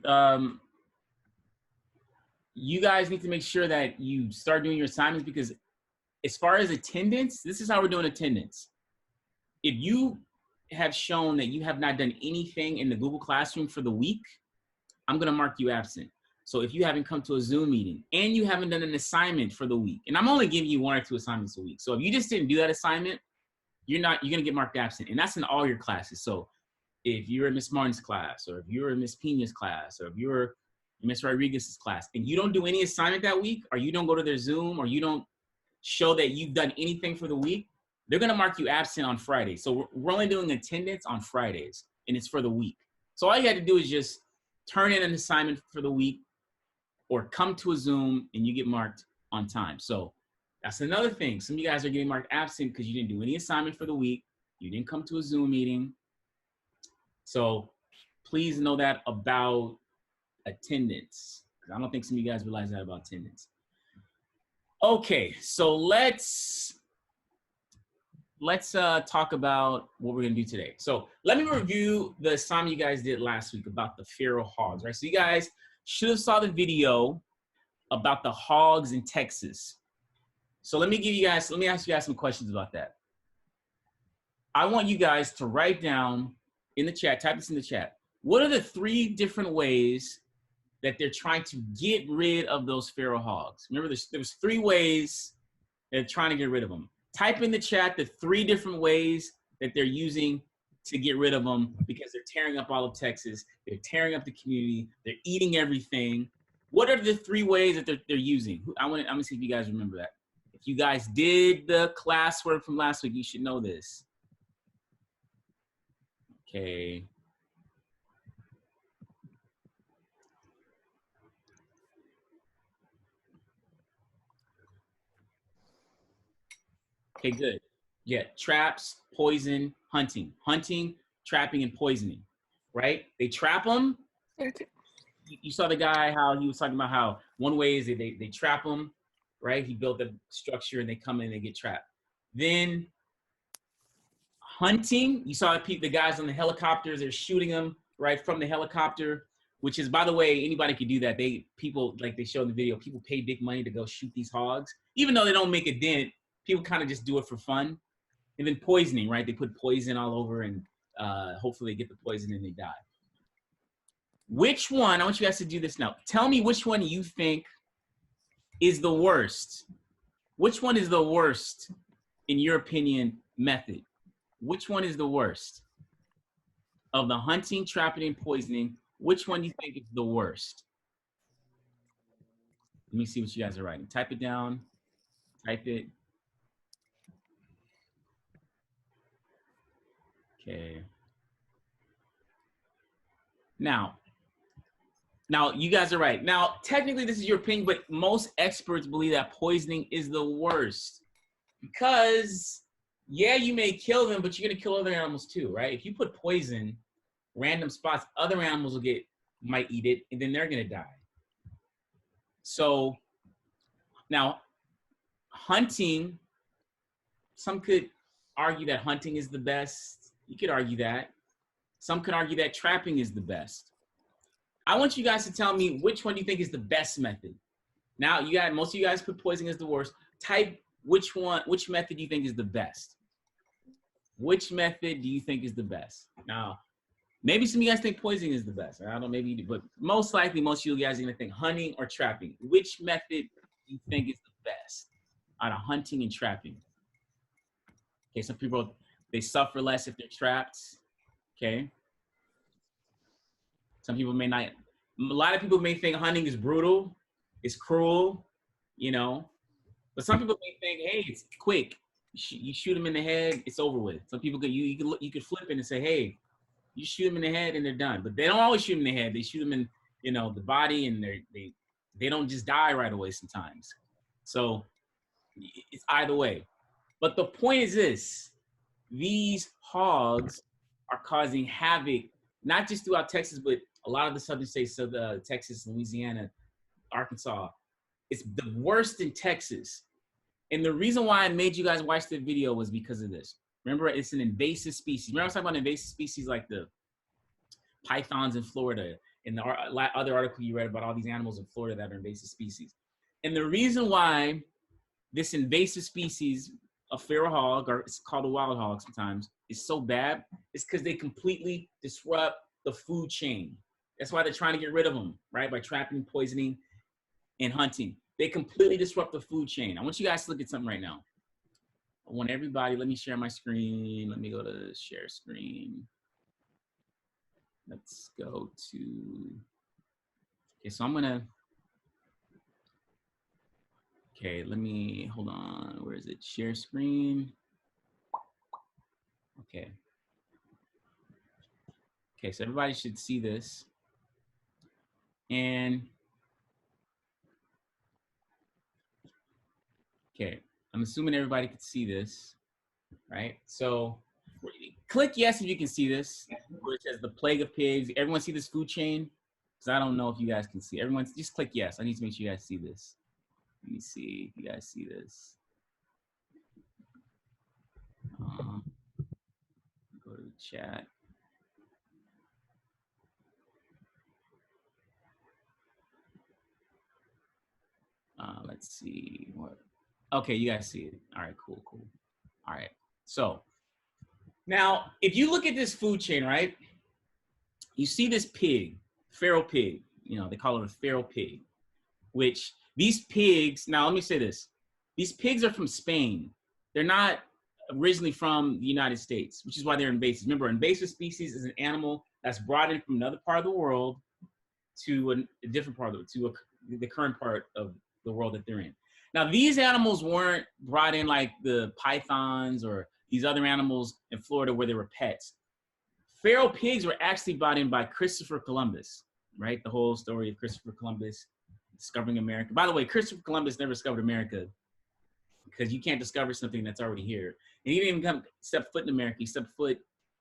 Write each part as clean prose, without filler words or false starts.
Um, you guys need to make sure that you start doing your assignments, because as far as attendance, this is how we're doing attendance. If you have shown that you have not done anything in the Google Classroom for the week, I'm going to mark you absent. So if you haven't come to a Zoom meeting and you haven't done an assignment for the week, and I'm only giving you 1 or 2 assignments a week. So if you just didn't do that assignment, you're going to get marked absent. And that's in all your classes. So if you're in Miss Martin's class, or if you're in Miss Pina's class, or if you're in Miss Rodriguez's class, and you don't do any assignment that week, or you don't go to their Zoom, or you don't show that you've done anything for the week, they're going to mark you absent on Friday. So we're only doing attendance on Fridays, and it's for the week. So all you had to do is just turn in an assignment for the week, or come to a Zoom and you get marked on time. So that's another thing. Some of you guys are getting marked absent because you didn't do any assignment for the week. You didn't come to a Zoom meeting. So please know that about attendance, because I don't think some of you guys realize that about attendance. Okay, so let's talk about what we're gonna do today. So let me review the assignment you guys did last week about the feral hogs, right? So you guys should have saw the video about the hogs in Texas. So let me ask you guys some questions about that. I want you guys to write down in the chat, type this in the chat. What are the 3 different ways that they're trying to get rid of those feral hogs? Remember, there's 3 ways they're trying to get rid of them. Type in the chat the 3 different ways that they're using to get rid of them, because they're tearing up all of Texas. They're tearing up the community. They're eating everything. What are the 3 ways that they're using? I'm gonna see if you guys remember that. If you guys did the classwork from last week, you should know this. Okay. Okay, good. Yeah, traps, poison, hunting. Hunting, trapping, and poisoning, right? They trap them. Okay. You saw the guy, how he was talking about how one way is they trap them, right? He built a structure and they come in and they get trapped. Then hunting, you saw the guys on the helicopters, they're shooting them right from the helicopter, which is, by the way, anybody could do that. People, like they showed in the video, people pay big money to go shoot these hogs. Even though they don't make a dent, people kind of just do it for fun. And then poisoning, right? They put poison all over, and hopefully they get the poison and they die. Which one, I want you guys to do this now. Tell me which one you think is the worst. Which one is the worst, in your opinion, method? Which one is the worst? Of the hunting, trapping, and poisoning, which one do you think is the worst? Let me see what you guys are writing. Type it down. Type it. Okay. Now you guys are right. Now, technically this is your opinion, but most experts believe that poisoning is the worst, because yeah, you may kill them, but you're gonna kill other animals too, right? If you put poison random spots, other animals might eat it, and then they're gonna die. So now hunting, some could argue that hunting is the best. You could argue that. Some could argue that trapping is the best. I want you guys to tell me which one you think is the best method. Now, most of you guys put poisoning as the worst. Type which method you think is the best. Which method do you think is the best? Now, maybe some of you guys think poisoning is the best. I don't know, maybe you do, but most likely, most of you guys are gonna think hunting or trapping. Which method do you think is the best out of hunting and trapping? Okay, some people, they suffer less if they're trapped. Okay. Some people may not. A lot of people may think hunting is brutal, it's cruel, you know. But some people may think, hey, it's quick. You shoot them in the head, it's over with. Some people you could flip it and say, hey, you shoot them in the head and they're done. But they don't always shoot them in the head. They shoot them in, the body, and they don't just die right away sometimes. So it's either way. But the point is this: these hogs are causing havoc, not just throughout Texas, but a lot of the southern states of Texas, Louisiana, Arkansas. It's the worst in Texas. And the reason why I made you guys watch the video was because of this. Remember, it's an invasive species. Remember I was talking about invasive species like the pythons in Florida in the other article you read about all these animals in Florida that are invasive species. And the reason why this invasive species of feral hog, or it's called a wild hog sometimes, is so bad is because they completely disrupt the food chain. That's why they're trying to get rid of them, right? By trapping, poisoning, and hunting. They completely disrupt the food chain. I want you guys to look at something right now. I want everybody, let me share my screen. Let me go to share screen. Let's go to, okay, so I'm gonna, okay, let me, hold on, where is it? Share screen. Okay. Okay, so everybody should see this. And, okay, I'm assuming everybody can see this, right? So click yes if you can see this, where it says the plague of pigs. Everyone see this food chain? Because I don't know if you guys can see. Everyone just click yes. I need to make sure you guys see this. Let me see if you guys see this. Go to the chat. Let's see what. Okay, you guys see it. All right, cool, cool. All right. So now, if you look at this food chain, right? You see this pig, feral pig. You know, they call it a feral pig, which these pigs, now let me say this. These pigs are from Spain. They're not originally from the United States, which is why they're invasive. Remember, invasive species is an animal that's brought in from another part of the world to a different part of it, to the current part of the world that they're in. Now, these animals weren't brought in like the pythons or these other animals in Florida where they were pets. Feral pigs were actually brought in by Christopher Columbus, right? The whole story of Christopher Columbus discovering America. By the way, Christopher Columbus never discovered America because you can't discover something that's already here. And he didn't even step foot in America. He stepped foot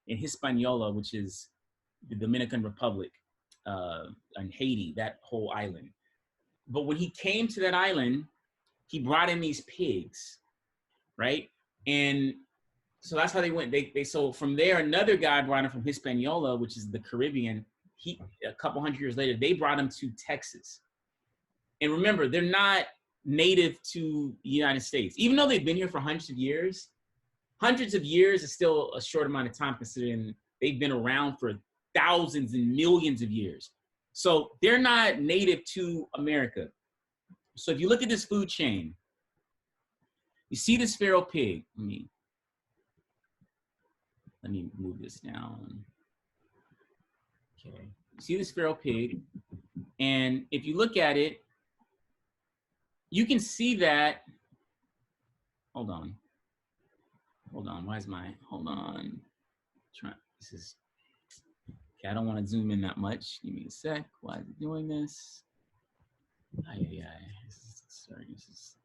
in Hispaniola, which is the Dominican Republic, and Haiti, that whole island. But when he came to that island, he brought in these pigs, right? And so that's how they went. So from there, another guy brought him from Hispaniola, which is the Caribbean. A couple hundred years later, they brought him to Texas. And remember, they're not native to the United States. Even though they've been here for hundreds of years is still a short amount of time considering they've been around for thousands and millions of years. So they're not native to America. So if you look at this food chain, you see this feral pig. Let me move this down. Okay, you see this feral pig, and if you look at it, you can see that, hold on, why is my, hold on, this is, okay, I don't want to zoom in that much, give me a sec, why is it doing this? Sorry, this is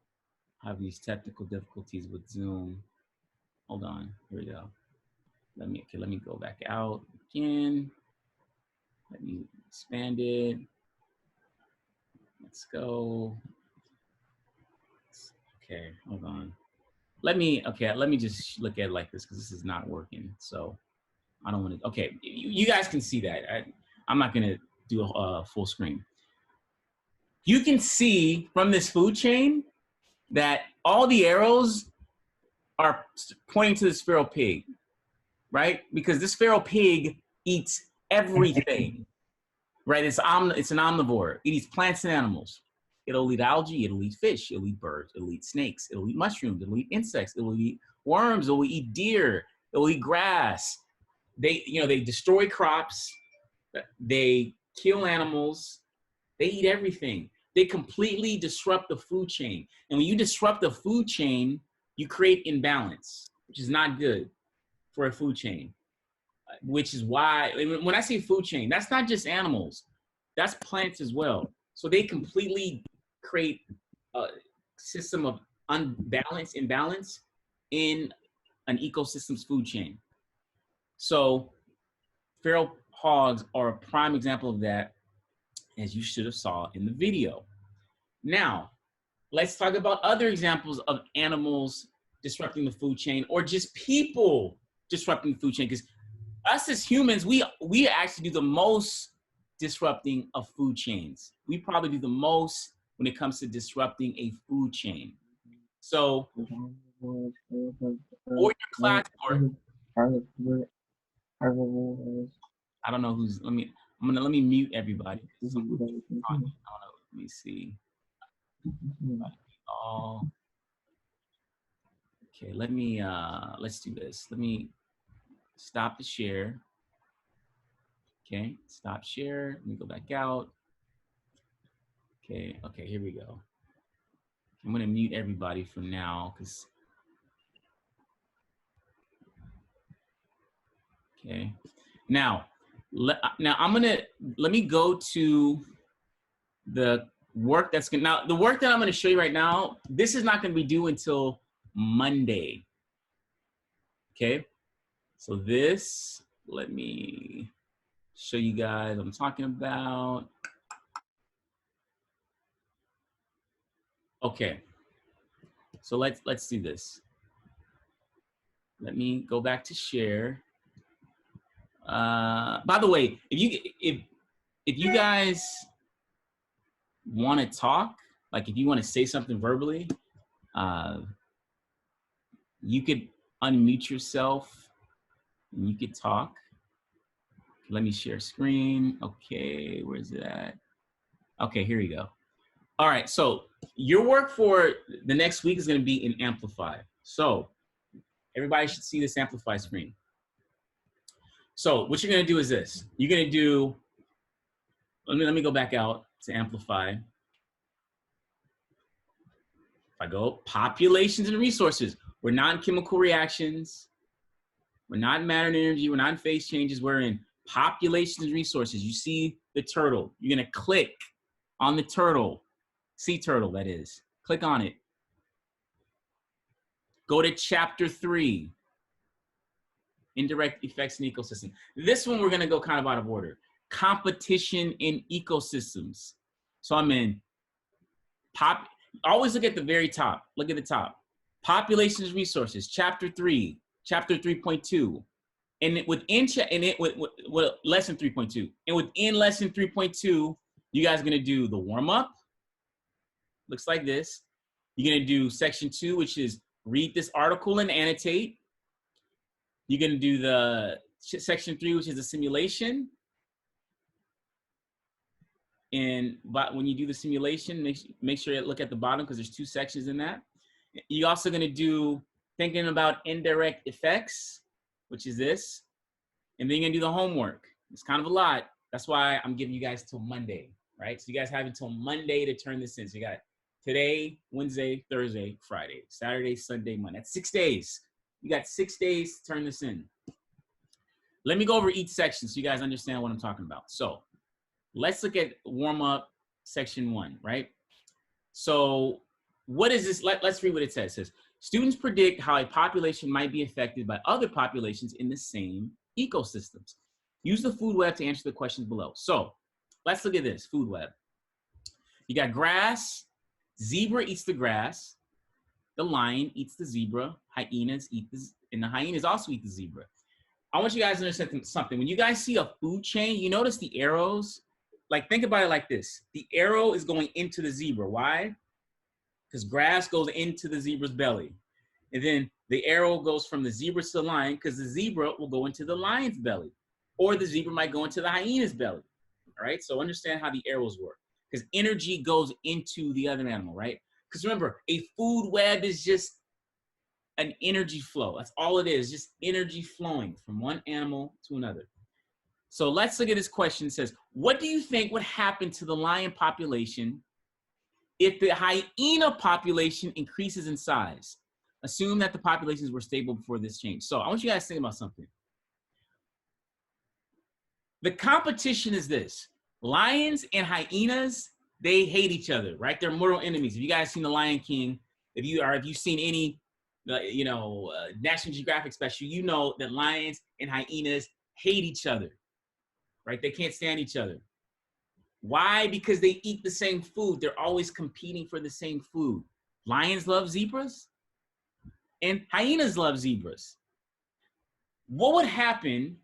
having these technical difficulties with Zoom. Hold on, here we go. Let me go back out again. Let me expand it. Let's go. Okay, hold on. Let me just look at it like this because this is not working. So I don't want to, okay, you guys can see that. I'm not gonna do a full screen. You can see from this food chain that all the arrows are pointing to this feral pig, right? Because this feral pig eats everything, right? It's an omnivore. It eats plants and animals. It'll eat algae, it'll eat fish, it'll eat birds, it'll eat snakes, it'll eat mushrooms, it'll eat insects, it'll eat worms, it'll eat deer, it'll eat grass. They destroy crops, they kill animals, they eat everything. They completely disrupt the food chain. And when you disrupt the food chain, you create imbalance, which is not good for a food chain. Which is why, when I say food chain, that's not just animals, that's plants as well. So they completely create a system of imbalance in an ecosystem's food chain. So feral hogs are a prime example of that, as you should have saw in the video. Now, let's talk about other examples of animals disrupting the food chain, or just people disrupting the food chain, because us as humans, we actually do the most disrupting of food chains. We probably do the most when it comes to disrupting a food chain. So for your class work, I don't know who's, let me mute everybody. I don't know, let me see. Oh, okay, let's do this. Let me stop the share. Okay, stop share. Let me go back out. Okay, here we go. I'm gonna mute everybody for now, because okay. Now I'm gonna, let me go to the work that's gonna, now the work that I'm gonna show you right now, this is not gonna be due until Monday. Okay, so this, let me show you guys what I'm talking about. Okay, so let's do this. Let me go back to share. By the way, if you guys want to talk, like if you want to say something verbally, you could unmute yourself and you could talk. Let me share screen. Okay, where's it at? Okay, here we go. All right, so your work for the next week is going to be in Amplify. So everybody should see this Amplify screen. So what you're going to do is this. You're going to do, let me go back out to Amplify. If I go populations and resources, we're not in chemical reactions. We're not in matter and energy. We're not in phase changes. We're in populations and resources. You see the turtle. You're going to click on the turtle, sea turtle, that is. Click on it. Go to chapter 3, indirect effects in ecosystem. This one, we're going to go kind of out of order. Competition in ecosystems. So I'm in always look at the very top. Look at the top. Populations resources, chapter 3, chapter 3.2. And within lesson 3.2. And within lesson 3.2, you guys are going to do the warm up. Looks like this. You're going to do section 2, which is read this article and annotate. You're going to do the section 3, which is the simulation. But when you do the simulation, make sure you look at the bottom, because there's 2 sections in that. You're also going to do thinking about indirect effects, which is this. And then you're going to do the homework. It's kind of a lot. That's why I'm giving you guys till Monday, right? So you guys have until Monday to turn this in. So you got today, Wednesday, Thursday, Friday, Saturday, Sunday, Monday. That's 6 days. You got 6 days to turn this in. Let me go over each section so you guys understand what I'm talking about. So let's look at warm up section 1, right? So what is this? Let's read what it says. It says, students predict how a population might be affected by other populations in the same ecosystems. Use the food web to answer the questions below. So let's look at this food web. You got grass, zebra eats the grass, the lion eats the zebra, hyenas eat the, and the hyenas also eat the zebra. I want you guys to understand something. When you guys see a food chain, you notice the arrows. Like, think about it like this. The arrow is going into the zebra. Why? Because grass goes into the zebra's belly. And then the arrow goes from the zebra to the lion, because the zebra will go into the lion's belly. Or the zebra might go into the hyena's belly. All right? So understand how the arrows work. Because energy goes into the other animal, right? Because remember, a food web is just an energy flow. That's all it is, just energy flowing from one animal to another. So let's look at this question. It says, what do you think would happen to the lion population if the hyena population increases in size? Assume that the populations were stable before this change. So I want you guys to think about something. The competition is this. Lions and hyenas, they hate each other, right? They're mortal enemies. If you guys seen The Lion King, if you've seen any, National Geographic special, you know that lions and hyenas hate each other, right? They can't stand each other. Why? Because they eat the same food. They're always competing for the same food. Lions love zebras and hyenas love zebras. What would happen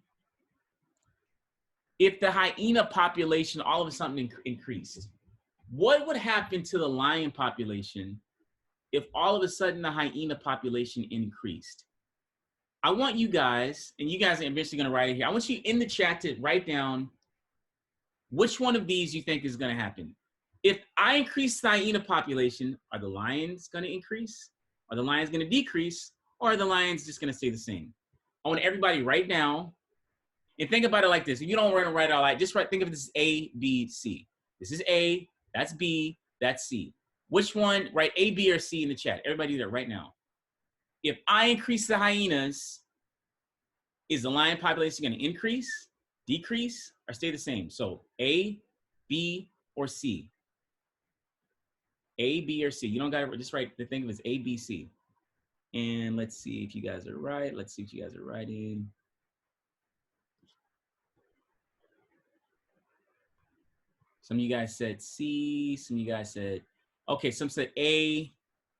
if the hyena population all of a sudden increased, what would happen to the lion population if all of a sudden the hyena population increased? I want you guys, and you guys are eventually going to write it here. I want you in the chat to write down which one of these you think is going to happen. If I increase the hyena population, are the lions going to increase? Are the lions going to decrease? Or are the lions just going to stay the same? I want everybody right now, and think about it like this. If you don't want to write it all out, just think of this as A, B, C. This is A, that's B, that's C. Which one, write A, B, or C in the chat. Everybody do that right now. If I increase the hyenas, is the lion population going to increase, decrease, or stay the same? So A, B, or C. A, B, or C. You don't got to just write the thing of as A, B, C. And let's see if you guys are right. Let's see if you guys are writing. Some of you guys said C. Some of you guys said, okay, some said A.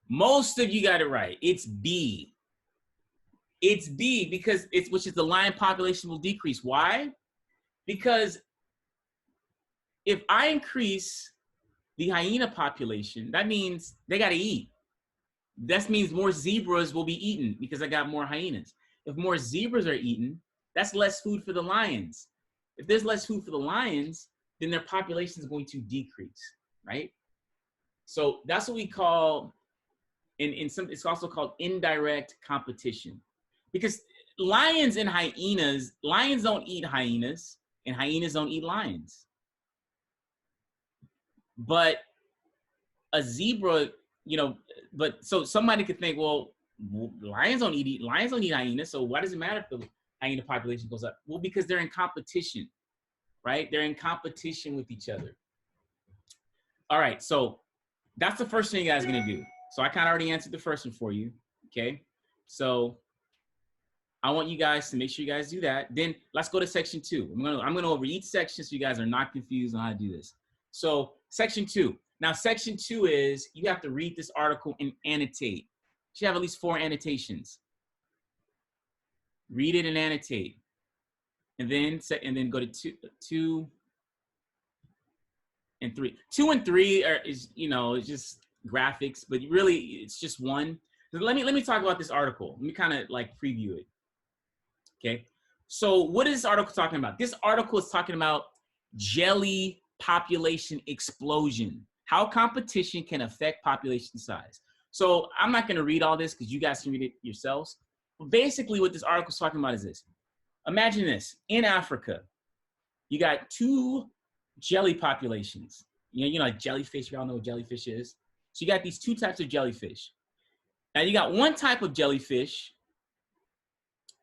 Most of you got it right. It's B. It's B because which is the lion population will decrease. Why? Because if I increase the hyena population, that means they got to eat. That means more zebras will be eaten because I got more hyenas. If more zebras are eaten, that's less food for the lions. If there's less food for the lions, then their population is going to decrease, right? So that's what we call, it's also called indirect competition. Because lions and hyenas, lions don't eat hyenas, and hyenas don't eat lions. But a zebra, so somebody could think, well, lions don't eat hyenas, so why does it matter if the hyena population goes up? Well, because they're in competition, right? They're in competition with each other. All right, so that's the first thing you guys are gonna do. So I kind of already answered the first one for you, okay? So I want you guys to make sure you guys do that. Then let's go to section 2. I'm gonna over each section so you guys are not confused on how to do this. So section 2. Now section 2 is you have to read this article and annotate. You should have at least 4 annotations. Read it and annotate. And then go to 2 and 3. 2 and 3 is just graphics, but really it's just one. So let me talk about this article. Let me kind of like preview it. Okay. So what is this article talking about? This article is talking about jelly population explosion. How competition can affect population size. So I'm not going to read all this because you guys can read it yourselves. But basically what this article is talking about is this. Imagine this. In Africa, you got 2 jelly populations. Like jellyfish. You all know what jellyfish is. So you got these 2 types of jellyfish. Now you got one type of jellyfish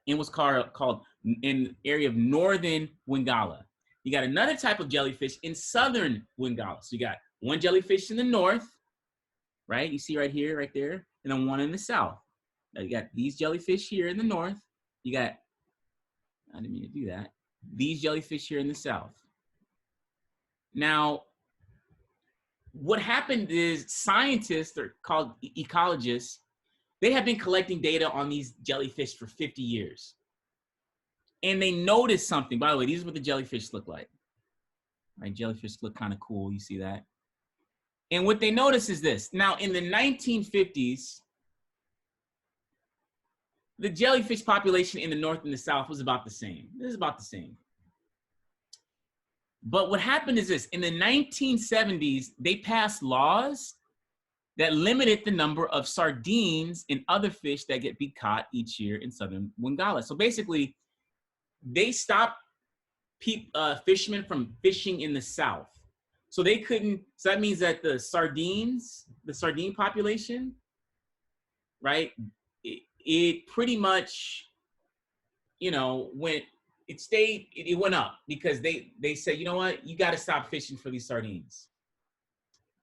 in what's called in the area of northern Wingala. You got another type of jellyfish in southern Wingala. So you got one jellyfish in the north, right? You see right here, right there, and then one in the south. Now you got these jellyfish here in the north. You got, I didn't mean to do that. These jellyfish here in the south. Now, what happened is scientists, they're called ecologists, they have been collecting data on these jellyfish for 50 years. And they noticed something. By the way, these are what the jellyfish look like. Right? Jellyfish look kind of cool. You see that? And what they noticed is this. Now, in the 1950s, the jellyfish population in the north and the south was about the same. It was about the same. But what happened is this. In the 1970s, they passed laws that limited the number of sardines and other fish that get caught each year in southern Wingala. So basically, they stopped fishermen from fishing in the south. So they couldn't, so that means that the sardine population, right, it pretty much, it went up because they said, you know what, you got to stop fishing for these sardines.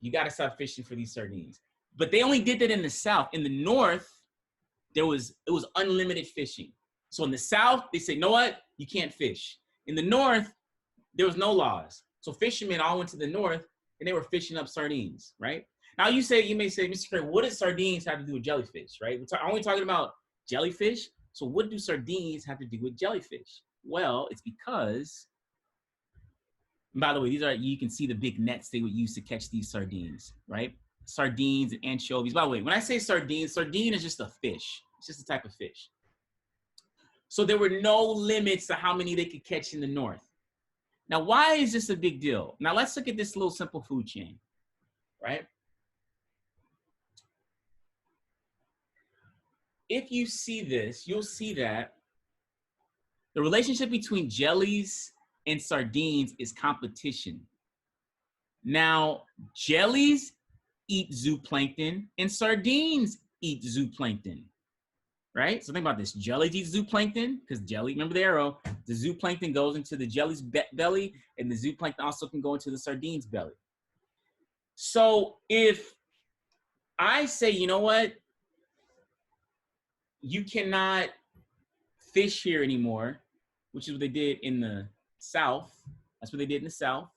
You got to stop fishing for these sardines. But they only did that in the south. In the north, it was unlimited fishing. So in the south, they said, you know what, you can't fish. In the north, there was no laws. So fishermen all went to the north and they were fishing up sardines, right? Now you may say, Mr. Craig, what does sardines have to do with jellyfish, right? We're only talking about jellyfish. So what do sardines have to do with jellyfish? Well, it's because By the way, these are, you can see the big nets they would use to catch these sardines, right? Sardines and anchovies. By the way, when I say sardines, sardine is just a fish. It's just a type of fish. So there were no limits to how many they could catch in the north. Now, why is this a big deal? Now, let's look at this little simple food chain, right? If you see this, you'll see that the relationship between jellies and sardines is competition. Now, jellies eat zooplankton and sardines eat zooplankton, right? So think about this. Jellies eat zooplankton because jelly, remember the arrow, the zooplankton goes into the jelly's belly and the zooplankton also can go into the sardine's belly. So if I say, you know what, you cannot fish here anymore, which is what they did in the South. That's what they did in the South.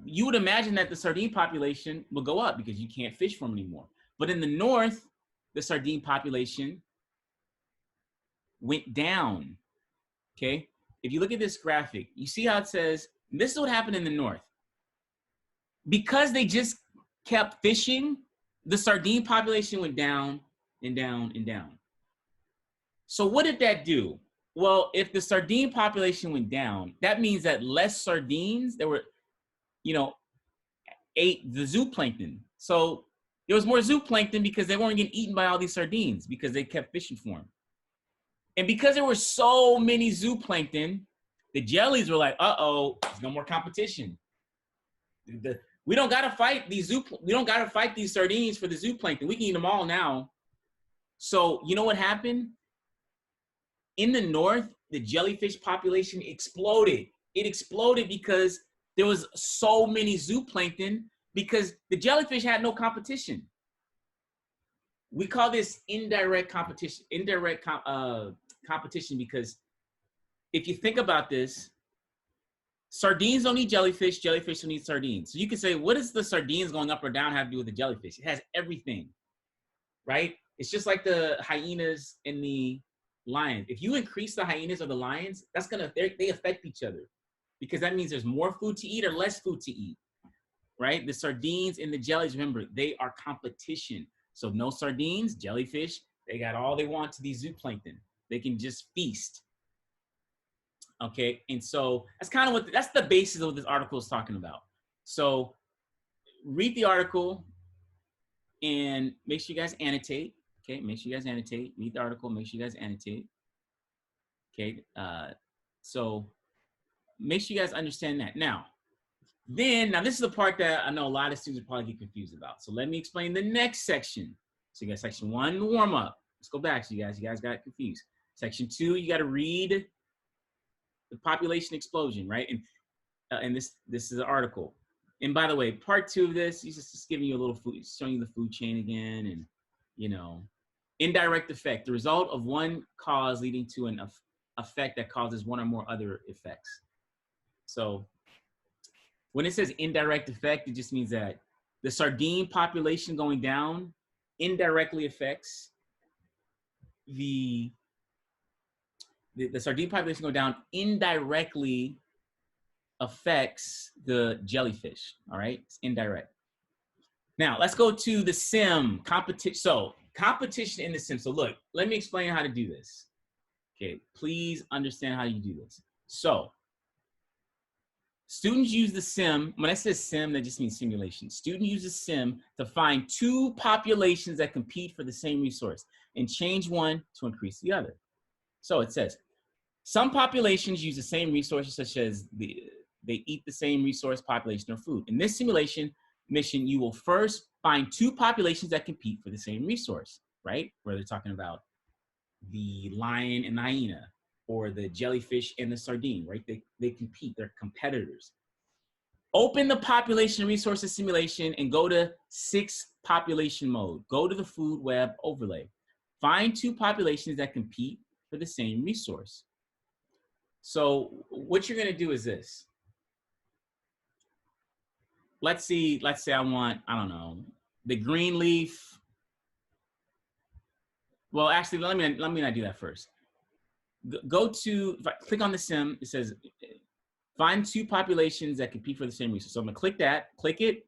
You would imagine that the sardine population will go up because you can't fish for them anymore. But in the North, the sardine population went down, okay? If you look at this graphic, you see how it says, this is what happened in the North. Because they just kept fishing, the sardine population went down and down and down. So what did that do? Well, if the sardine population went down, that means that less sardines that were, you know, ate the zooplankton. So there was more zooplankton because they weren't getting eaten by all these sardines because they kept fishing for them. And because there were so many zooplankton, the jellies were like, uh-oh, there's no more competition. We don't gotta fight these sardines for the zooplankton. We can eat them all now. So you know what happened? In the North, the jellyfish population exploded. It exploded because there was so many zooplankton because the jellyfish had no competition. We call this indirect competition, competition because if you think about this, sardines don't eat jellyfish, jellyfish don't eat sardines. So you can say, what does the sardines going up or down have to do with the jellyfish? It has everything, right? It's just like the hyenas and the lions. If you increase the hyenas or the lions, that's they affect each other because that means there's more food to eat or less food to eat, right? The sardines and the jellies, remember, they are competition. So no sardines, jellyfish, they got all they want to these zooplankton. They can just feast. Okay, and so that's kind of that's the basis of what this article is talking about. So read the article and make sure you guys annotate. Okay, make sure you guys annotate. Read the article, make sure you guys annotate. Okay, so make sure you guys understand that. Now this is the part that I know a lot of students probably get confused about. So let me explain the next section. So you got section 1, the warm up. Let's go back. So you guys got confused. Section 2, you got to read the population explosion, right? And this is an article. And by the way, part 2 of this, he's just giving you a little food, showing you the food chain again, and you know, indirect effect, the result of one cause leading to an effect that causes one or more other effects. So when it says indirect effect, it just means that the sardine population going down indirectly affects the sardine population going down indirectly affects the jellyfish, all right? It's indirect. Now, let's go to the sim, competition. So competition in the sim. So look, let me explain how to do this. Okay, please understand how you do this. So students use the sim. When I say sim, that just means simulation. Student uses sim to find 2 populations that compete for the same resource and change one to increase the other. So it says, some populations use the same resources, such as they eat the same resource, population, or food. In this simulation mission, you will first find 2 populations that compete for the same resource, right? Where they're talking about the lion and the hyena, or the jellyfish and the sardine, right? They compete, they're competitors. Open the population resources simulation and go to 6 population mode. Go to the food web overlay. Find 2 populations that compete for the same resource. So what you're gonna do is this. Let's say I want, I don't know, the green leaf. Well, actually, let me not do that first. Go to, if I click on the sim, it says Find two populations that compete for the same resource. So I'm gonna click that, click it.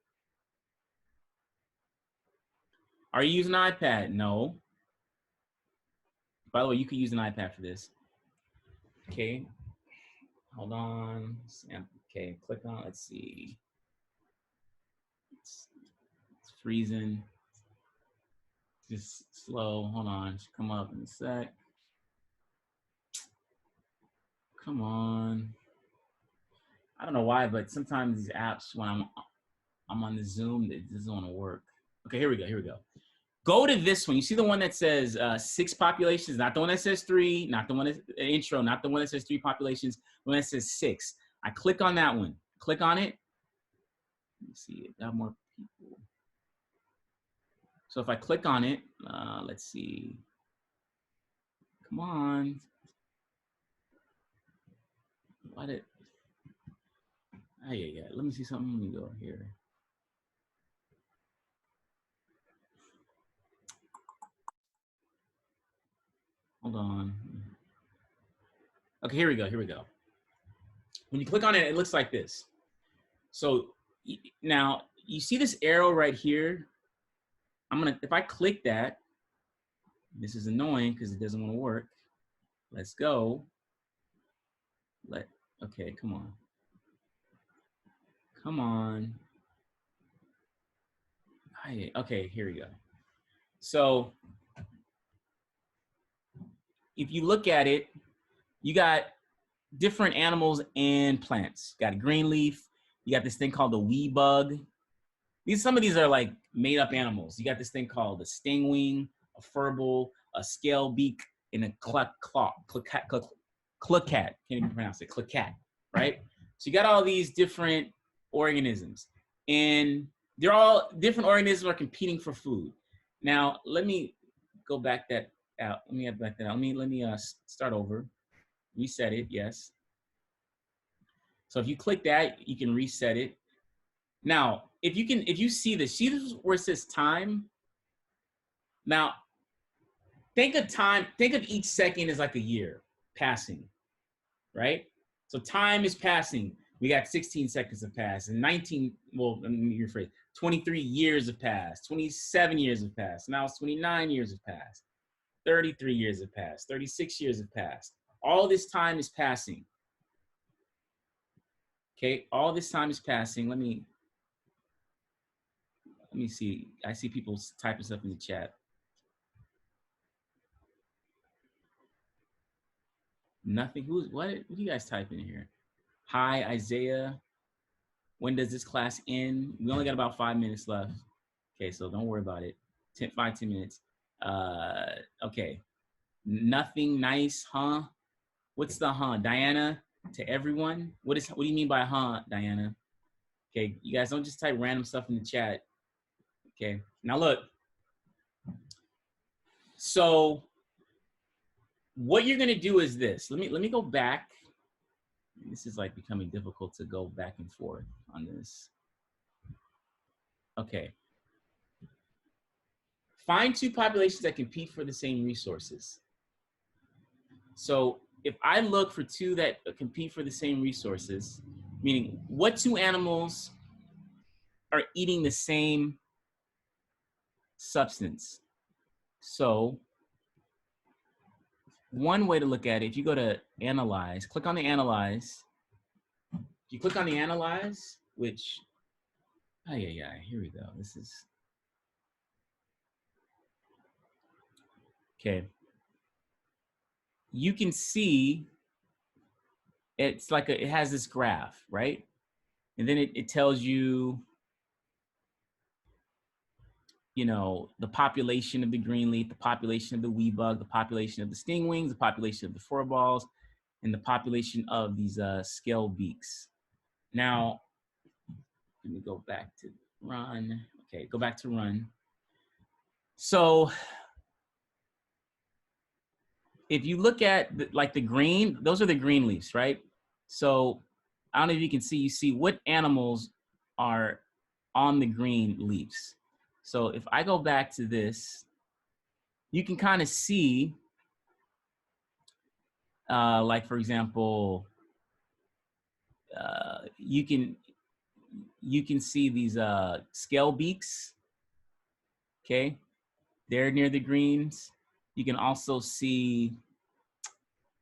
Are you using an iPad? No. By the way, you can use an iPad for this. Okay, hold on. Okay, click on, let's see. It's freezing. Just slow, hold on, should come up in a sec. Come on. I don't know why, but sometimes these apps, when I'm on the Zoom, it doesn't want to work. Okay, here we go. Go to this one. You see the one that says 6 populations, not the one that says 3, not the one that intro, not the one that says 3 populations, the one that says 6. I click on that one. Click on it. Let me see, it got more people. So if I click on it, let's see. Come on. Why did? Oh, yeah. Let me see something. Let me go here. Hold on. Okay, here we go. When you click on it, it looks like this. So now you see this arrow right here. If I click that, this is annoying because it doesn't want to work. Let's go. Okay, come on. Come on. Okay, here we go. So if you look at it, you got different animals and plants. You got a green leaf. You got this thing called the wee bug. Some of these are like made up animals. You got this thing called a stingwing, a furball, a scale beak, and a cluckat. Can't even pronounce it. Cluckat, right? So you got all these different organisms, and they're all different organisms are competing for food. Now let me go back that out. Let me start over. Reset it. Yes. So if you click that, you can reset it. Now, if you see this where it says time. Now, think of each second as like a year passing, right? So time is passing. We got 16 seconds have passed, and 23 years have passed, 27 years have passed, now it's 29 years have passed, 33 years have passed, 36 years have passed. All this time is passing. Okay, all this time is passing. Let me see. I see people typing stuff in the chat. Nothing. What are you guys typing in here? Hi, Isaiah. When does this class end? We only got about 5 minutes left. Okay, so don't worry about it. 10 minutes. Okay. Nothing nice, huh? What's the huh? Diana, to everyone? What do you mean by huh, Diana? Okay, you guys don't just type random stuff in the chat. Okay, now look. So what you're gonna do is this. Let me go back. This is like becoming difficult to go back and forth on this. Okay. Find two populations that compete for the same resources. So if I look for two that compete for the same resources, meaning what two animals are eating the same substance? So one way to look at it, if you go to analyze, click on the analyze. If you click on the analyze, which, here we go. This is, okay. You can see it's like it has this graph, right? And then it tells you, the population of the greenleaf, the population of the wee bug, the population of the stingwings, the population of the furballs, and the population of these scale beaks. Now, let me go back to run. Okay, go back to run. So if you look at the green, those are the green leaves, right? So I don't know if you can see, you see what animals are on the green leaves. So if I go back to this, you can kind of see, like for example, you can see these scale beaks, okay? They're near the greens. You can also see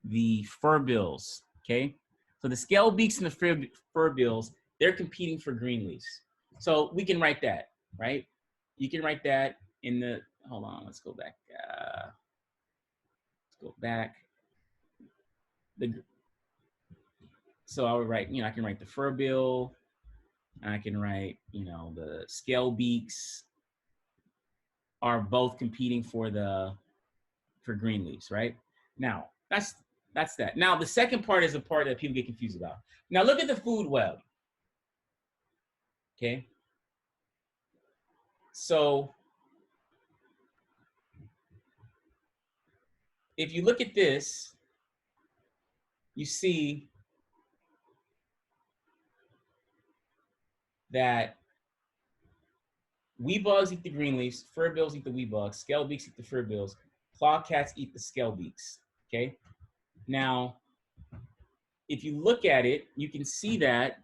the furbills, okay? So the scale beaks and the furbills, they're competing for green leaves. So we can write that, right? You can write that in the, hold on, let's go back. Let's go back. So I would write, you know, I can write the furbill, and I can write, you know, the scale beaks are both competing for green leaves, right? Now, that's that. Now, the second part is the part that people get confused about. Now, look at the food web. Okay. So, if you look at this, you see that wee bugs eat the green leaves, furbills eat the wee bugs, scale beaks eat the furbills, claw cats eat the scale beaks. Okay. Now, if you look at it, you can see that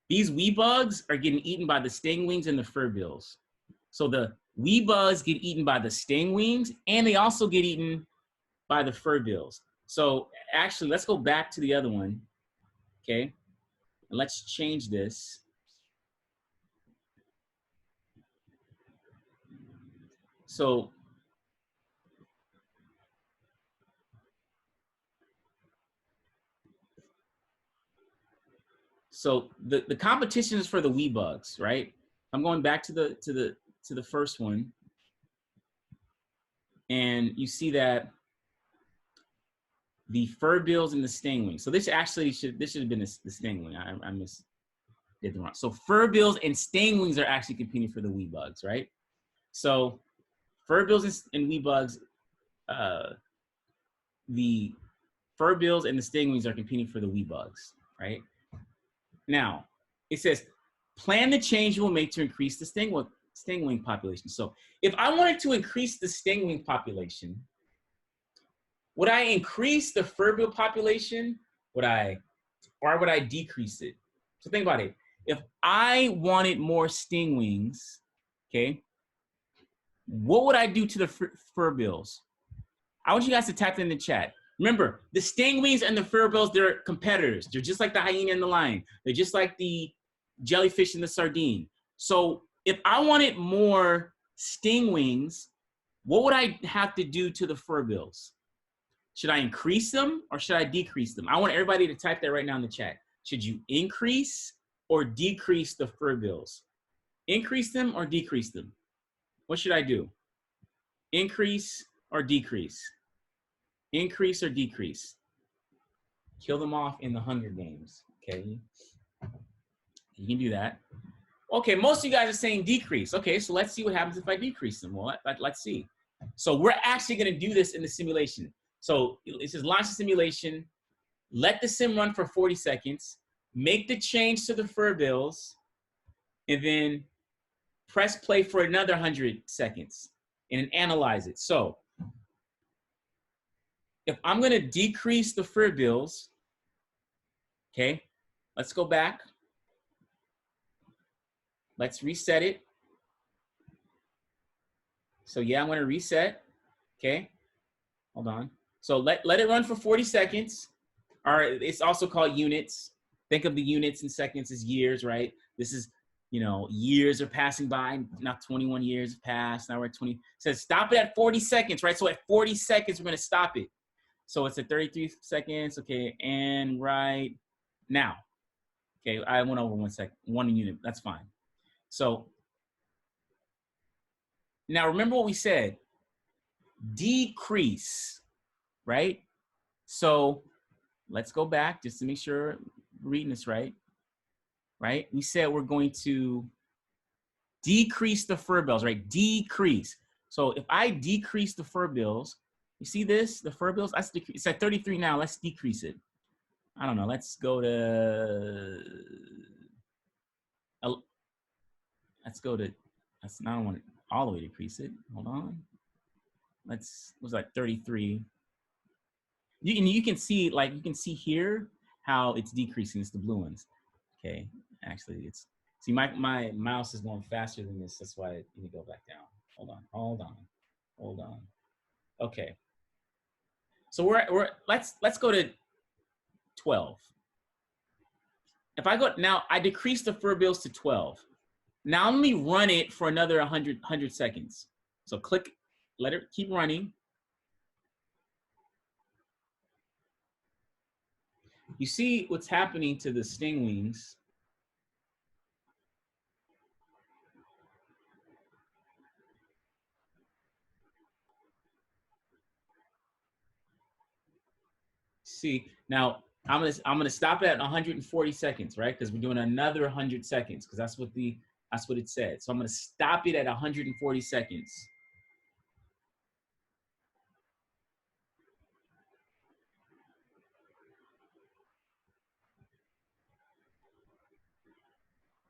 these wee bugs are getting eaten by the stingwings and the furbills. So the wee bugs get eaten by the stingwings, and they also get eaten by the furbills. So actually, let's go back to the other one, okay? And let's change this. So the competition is for the wee bugs, right? I'm going back to the first one, and you see that the furbills and the stingwings. So this actually should have been the stingwing. I did the wrong. So furbills and stingwings are actually competing for the wee bugs, right? So furbills and wee bugs, the furbills and the stingwings are competing for the wee bugs, right? Now, it says, plan the change you will make to increase the stingwing population. So if I wanted to increase the stingwing population, would I increase the furbill population? Or would I decrease it? So think about it. If I wanted more stingwings, okay, what would I do to the furbills? I want you guys to type it in the chat. Remember, the stingwings and the furbills, they're competitors. They're just like the hyena and the lion. They're just like the jellyfish and the sardine. So if I wanted more stingwings, what would I have to do to the furbills? Should I increase them or should I decrease them? I want everybody to type that right now in the chat. Should you increase or decrease the furbills? Increase them or decrease them? What should I do? Increase or decrease? Increase or decrease? Kill them off in the Hunger Games, okay? You can do that. Okay, most of you guys are saying decrease. Okay, so let's see what happens if I decrease them. Well, let's see. So we're actually gonna do this in the simulation. So it says launch the simulation, let the sim run for 40 seconds, make the change to the furbills, and then press play for another 100 seconds and analyze it. So if I'm gonna decrease the furbills, okay, let's go back. Let's reset it. So yeah, I'm gonna reset, okay? Hold on. So let it run for 40 seconds. All right, it's also called units. Think of the units in seconds as years, right? This is, you know, years are passing by. Now 21 years have passed. Now we're at 20. It says stop it at 40 seconds, right? So at 40 seconds, we're gonna stop it. So it's at 33 seconds, okay, and right now. Okay, I went over 1 second, 1 unit, that's fine. So now remember what we said, decrease, right? So let's go back just to make sure we're reading this right? We said we're going to decrease the furbills, right? Decrease. So if I decrease the furbills, you see this, the furbills, it's at 33 now, let's decrease it. I don't know, let's go to, I don't want to all the way decrease it, hold on. Was like 33. You can see, like, you can see here, how it's decreasing. It's the blue ones. Okay, actually, it's, see, my mouse is going faster than this. That's why I need to go back down. Hold on. Okay, so let's go to 12. If I go now, I decrease the fur bills to 12. Now let me run it for another 100 seconds. So click, let it keep running. You see what's happening to the stingwings. See, now I'm gonna stop at 140 seconds, right? Because we're doing another 100 seconds, because that's what it said. So I'm gonna stop it at 140 seconds.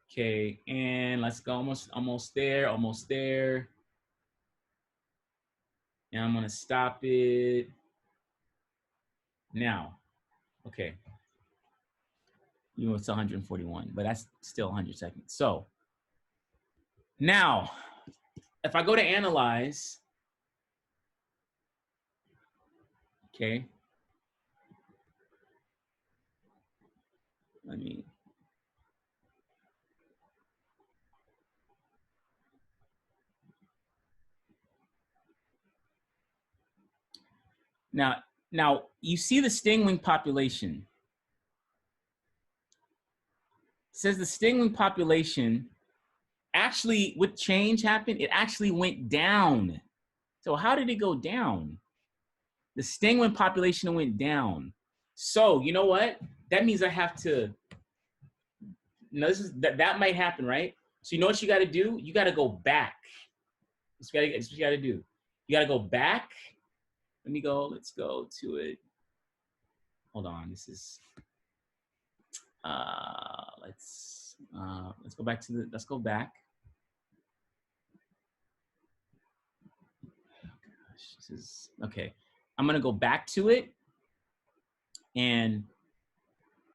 Okay, and let's go almost there. And I'm gonna stop it now. Okay. You know, it's 141, but that's still 100 seconds. So now, if I go to analyze, okay, let me, now you see the stingwing population. It says the stingwing population actually, what change happened? It actually went down. So how did it go down? The stingwing population went down. So you know what? That means I have to, that might happen, right? So you know what you got to do? You got to go back. That's what you got to do. You got to go back. Let's go to it. Hold on, this is, let's go back to let's go back. Oh gosh, this is, okay. I'm gonna go back to it, and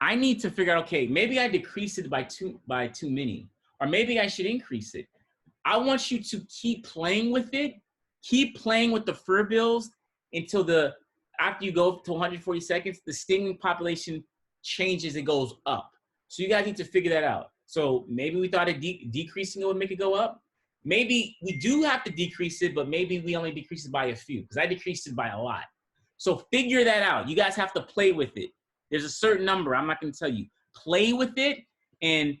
I need to figure out, okay, maybe I decreased it by too many, or maybe I should increase it. I want you to keep playing with it, keep playing with the fur bills until after you go to 140 seconds, the stinging population changes, it goes up. So you guys need to figure that out. So maybe we thought decreasing it would make it go up. Maybe we do have to decrease it, but maybe we only decrease it by a few, because I decreased it by a lot. So figure that out. You guys have to play with it. There's a certain number, I'm not gonna tell you. Play with it and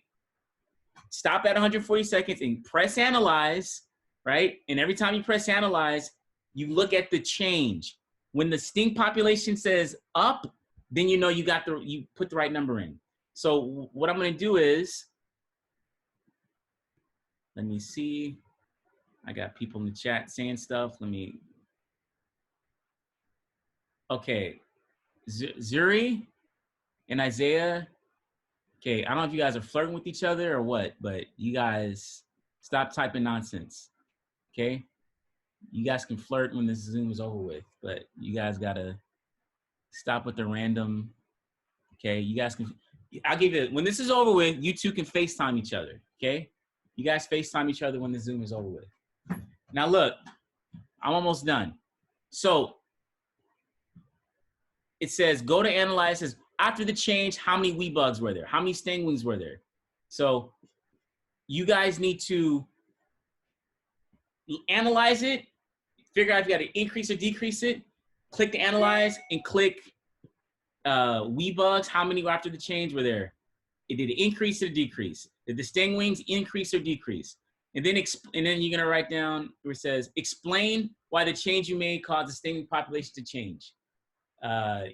stop at 140 seconds and press analyze, right? And every time you press analyze, you look at the change. When the sting population says up, then you know you put the right number in. So what I'm gonna do is, let me see. I got people in the chat saying stuff. Okay. Zuri and Isaiah. Okay, I don't know if you guys are flirting with each other or what, but you guys stop typing nonsense. Okay? You guys can flirt when this Zoom is over with, but you guys gotta stop with the random. Okay, you guys can, I'll give you, when this is over with, you two can FaceTime each other. Okay? You guys FaceTime each other when the Zoom is over with. Now look, I'm almost done. So it says, go to analyze, says, after the change, how many wee bugs were there? How many stingwings were there? So you guys need to analyze it, figure out if you got to increase or decrease it, click to analyze, and click wee bugs. How many after the change were there? Did it increase or decrease? Did the stingwings increase or decrease? And then you're gonna write down where it says, explain why the change you made caused the stinging population to change.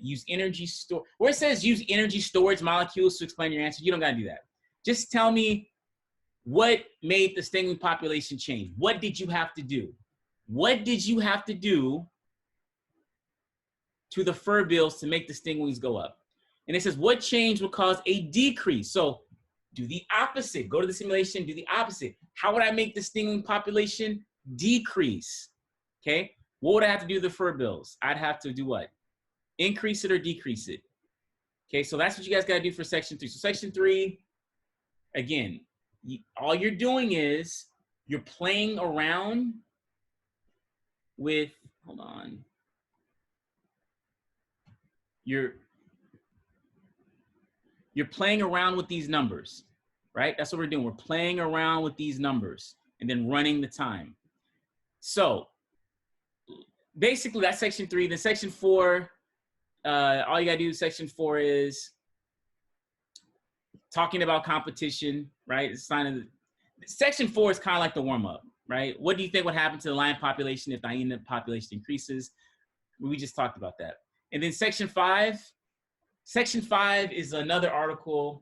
Use energy store, where it says use energy storage molecules to explain your answer, you don't gotta do that. Just tell me what made the stinging population change. What did you have to do? What did you have to do to the fur bills to make the stingwings go up? And it says what change will cause a decrease? So do the opposite. Go to the simulation, do the opposite. How would I make the stinging population decrease? Okay, what would I have to do to the fur bills? I'd have to do what? Increase it or decrease it? Okay, so that's what you guys got to do for section 3. So section 3, again, all you're doing is you're playing around with, hold on, you're playing around with these numbers, right? That's what we're doing. We're playing around with these numbers and then running the time. So basically that's section 3. Then section 4, all you gotta do in section 4 is talking about competition, right? It's sign of section 4 is kind of like the warm-up, right? What do you think would happen to the lion population if the hyena population increases? We just talked about that. And then section 5 is another article.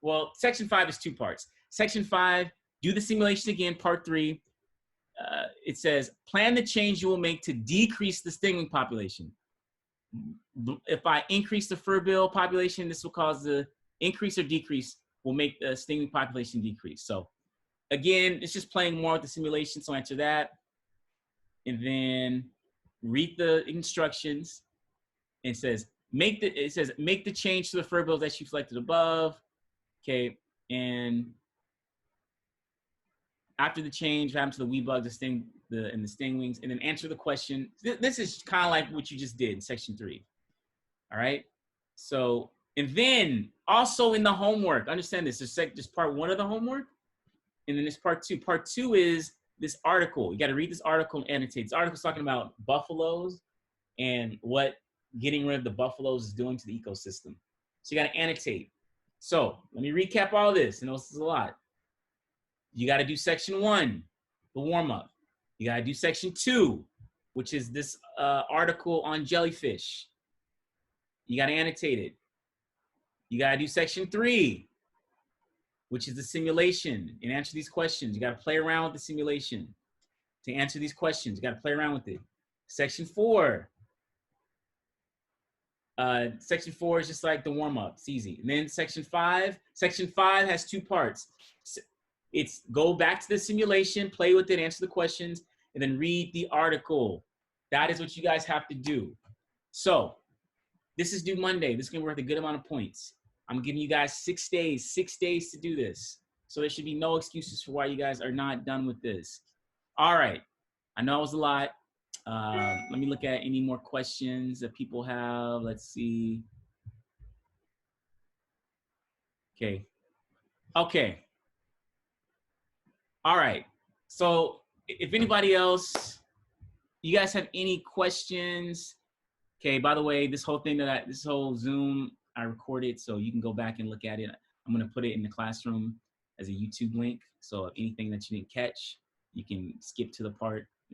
Well, section 5 is 2 parts. Section 5, do the simulation again, part 3. It says, plan the change you will make to decrease the stinging population. If I increase the fur bill population, this will cause the increase or decrease will make the stinging population decrease. So again, it's just playing more with the simulation. So answer that. And then read the instructions. And it says, make the change to the fur bills that you selected above. Okay. And after the change, what happened to the wee bug, the sting, and the stingwings, and then answer the question. This is kind of like what you just did in section 3. All right. So, and then also in the homework, understand this. There's part 1 of the homework, and then there's part 2. Part 2 is this article. You got to read this article and annotate. This article's talking about buffaloes and what getting rid of the buffaloes is doing to the ecosystem. So you got to annotate. So let me recap all this. I know this is a lot. You got to do section 1, the warm-up. You got to do section 2, which is this article on jellyfish. You got to annotate it. You got to do section 3, which is the simulation, and answer these questions. You got to play around with the simulation to answer these questions. You got to play around with it. Section 4. Section 4 is just like the warm-up. It's easy. And then section 5 has 2 parts. It's go back to the simulation, play with it, answer the questions, and then read the article. That is what you guys have to do. So this is due Monday. This is going to be worth a good amount of points. I'm giving you guys 6 days to do this. So there should be no excuses for why you guys are not done with this. All right. I know it was a lot. Let me look at any more questions that people have. Let's see. Okay. Okay. All right. So if anybody else, you guys have any questions? Okay, by the way, this whole thing this whole Zoom, I recorded, so you can go back and look at it. I'm gonna put it in the classroom as a YouTube link. So if anything that you didn't catch, you can skip to the part